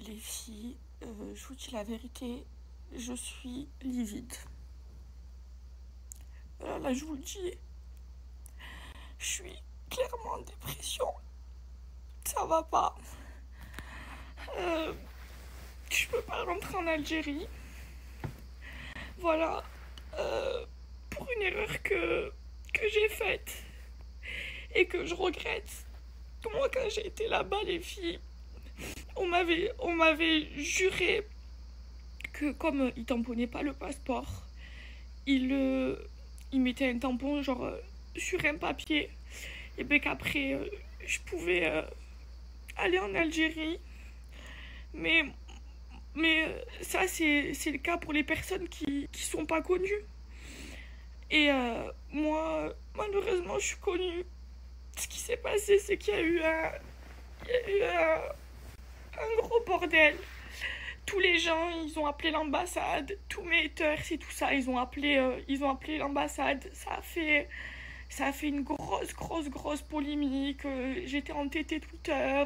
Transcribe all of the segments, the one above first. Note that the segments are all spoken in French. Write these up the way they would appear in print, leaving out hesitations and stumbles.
les filles, je vous dis la vérité, je suis livide. Là, je vous le dis, je suis clairement en dépression. Ça va pas. Je peux pas rentrer en Algérie. Voilà. Pour une erreur que j'ai faite et que je regrette. Moi, quand j'ai été là-bas, les filles, on m'avait juré que comme ils tamponnaient pas le passeport, ils mettaient un tampon genre sur un papier et bien qu'après je pouvais aller en Algérie. Mais, mais ça c'est le cas pour les personnes qui sont pas connues. Et moi, malheureusement, je suis connue. Ce qui s'est passé, c'est qu'il y a eu un gros bordel. Tous les gens, ils ont appelé l'ambassade, tous mes haters et tout ça, ils ont appelé l'ambassade. Ça a fait une grosse polémique. J'étais entêtée Twitter.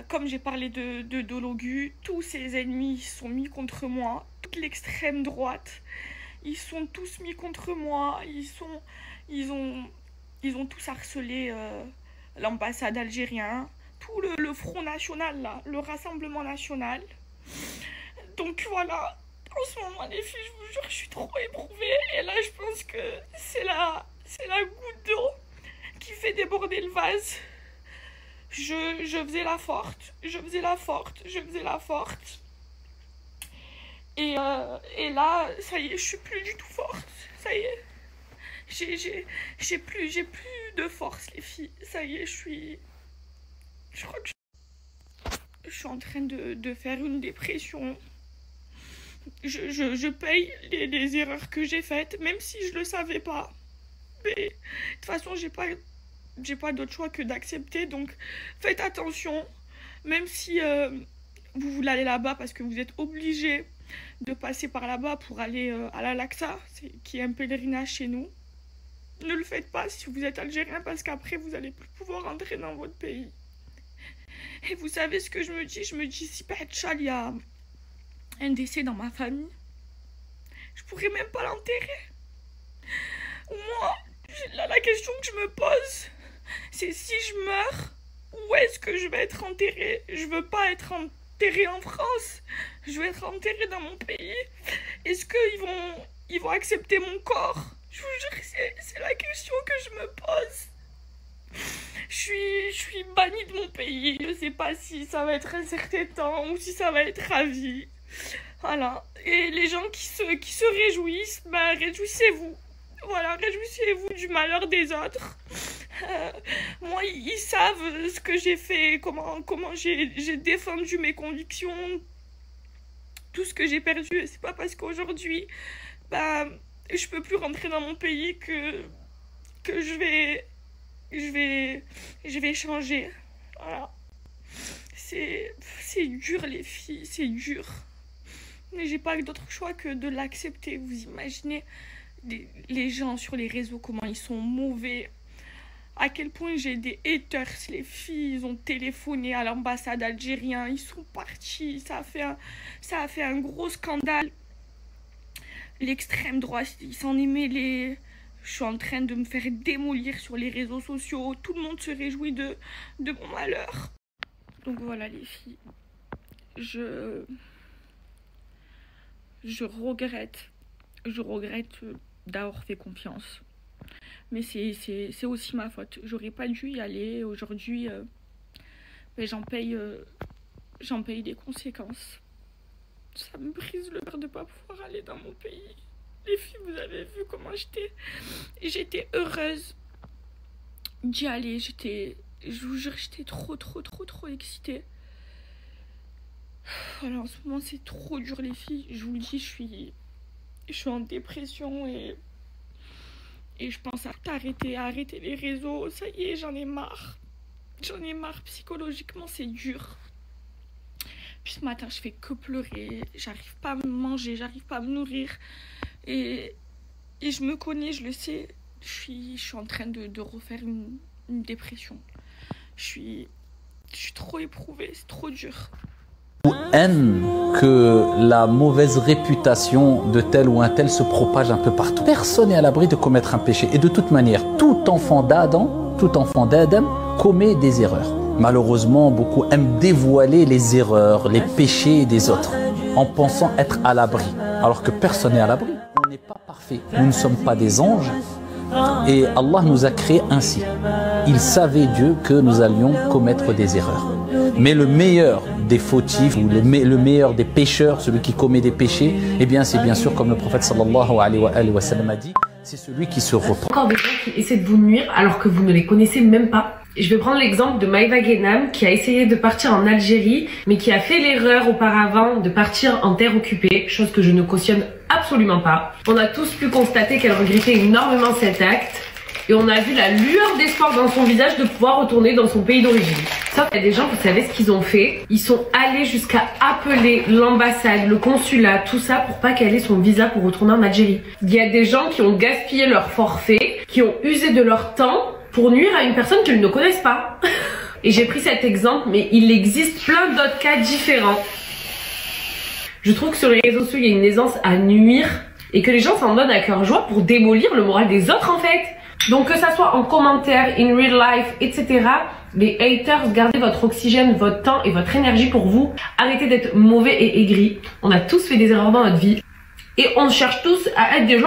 Comme j'ai parlé de Dologu, tous ses ennemis sont mis contre moi. Toute l'extrême droite, ils sont tous mis contre moi. Ils ont tous harcelé l'ambassade algérienne, tout le Front National, là, le Rassemblement National. Donc voilà, en ce moment, les filles, je vous jure, je suis trop éprouvée. Et là, je pense que c'est la goutte d'eau qui fait déborder le vase. Je faisais la forte. Et là, ça y est, je suis plus du tout forte. Ça y est. J'ai plus de force, les filles. Ça y est, je crois que je suis en train de faire une dépression. Je paye les erreurs que j'ai faites, même si je le savais pas. Mais de toute façon, j'ai pas d'autre choix que d'accepter. Donc, faites attention. Même si vous voulez aller là-bas parce que vous êtes obligé de passer par là-bas pour aller à la Laxa, qui est un pèlerinage chez nous. Ne le faites pas si vous êtes algérien parce qu'après vous allez plus pouvoir rentrer dans votre pays. Et vous savez ce que je me dis? Je me dis, si par il y a un décès dans ma famille, je pourrais même pas l'enterrer. Moi, la question que je me pose, c'est si je meurs, où est-ce que je vais être enterrée? Je veux pas être enterrée en France, je veux être enterrée dans mon pays. Est-ce qu'ils vont accepter mon corps? Je vous jure, c'est la question que je me pose. Je suis bannie de mon pays. Je sais pas si ça va être un certain temps ou si ça va être à vie. Voilà. Et les gens qui se réjouissent, ben réjouissez-vous. Voilà, réjouissez-vous du malheur des autres. Moi, ils savent ce que j'ai fait, comment j'ai défendu mes convictions, tout ce que j'ai perdu. C'est pas parce qu'aujourd'hui, ben, je peux plus rentrer dans mon pays que je vais changer. Voilà. C'est dur, les filles, c'est dur. Mais j'ai pas d'autre choix que de l'accepter. Vous imaginez les gens sur les réseaux, comment ils sont mauvais. À quel point j'ai des haters, les filles, ils ont téléphoné à l'ambassade algérienne, ils sont partis, ça a fait un gros scandale. L'extrême droite, il s'en est mêlé. Je suis en train de me faire démolir sur les réseaux sociaux. Tout le monde se réjouit de mon malheur. Donc voilà, les filles. Je regrette. Je regrette d'avoir fait confiance. Mais c'est aussi ma faute. J'aurais pas dû y aller. Aujourd'hui, j'en paye des conséquences. Ça me brise le cœur de pas pouvoir aller dans mon pays. Les filles, vous avez vu comment j'étais heureuse d'y aller. Je vous jure, j'étais trop excitée. Voilà, en ce moment, c'est trop dur, les filles. Je vous le dis, je suis en dépression et je pense à arrêter les réseaux. Ça y est, j'en ai marre. Psychologiquement, c'est dur. Puis ce matin, je fais que pleurer. J'arrive pas à me manger, j'arrive pas à me nourrir. Et je me connais, je le sais. Je suis en train de refaire une dépression. Je suis Je suis trop éprouvée, c'est trop dur. Ou haine que la mauvaise réputation de tel ou un tel se propage un peu partout. Personne n'est à l'abri de commettre un péché. Et de toute manière, tout enfant d'Adam commet des erreurs. Malheureusement, beaucoup aiment dévoiler les erreurs, les péchés des autres, en pensant être à l'abri. Alors que personne n'est à l'abri. On n'est pas parfait. Nous ne sommes pas des anges. Et Allah nous a créés ainsi. Il savait, Dieu, que nous allions commettre des erreurs. Mais le meilleur des fautifs, ou le meilleur des pécheurs, celui qui commet des péchés, eh bien c'est bien sûr, comme le prophète sallallahu alayhi wa sallam a dit, c'est celui qui se repent. Encore des gens qui essaient de vous nuire alors que vous ne les connaissez même pas. Je vais prendre l'exemple de Maïva Guénam qui a essayé de partir en Algérie, mais qui a fait l'erreur auparavant de partir en terre occupée, chose que je ne cautionne absolument pas. On a tous pu constater qu'elle regrettait énormément cet acte, et on a vu la lueur d'espoir dans son visage de pouvoir retourner dans son pays d'origine. Sauf qu'il y a des gens, vous savez ce qu'ils ont fait? Ils sont allés jusqu'à appeler l'ambassade, le consulat, tout ça pour pas qu'elle ait son visa pour retourner en Algérie. Il y a des gens qui ont gaspillé leur forfait, qui ont usé de leur temps pour nuire à une personne qu'ils ne connaissent pas. Et j'ai pris cet exemple, mais il existe plein d'autres cas différents. Je trouve que sur les réseaux sociaux, il y a une aisance à nuire et que les gens s'en donnent à cœur joie pour démolir le moral des autres en fait. Donc que ça soit en commentaire, in real life, etc. Les haters, gardez votre oxygène, votre temps et votre énergie pour vous. Arrêtez d'être mauvais et aigris. On a tous fait des erreurs dans notre vie. Et on cherche tous à être des gens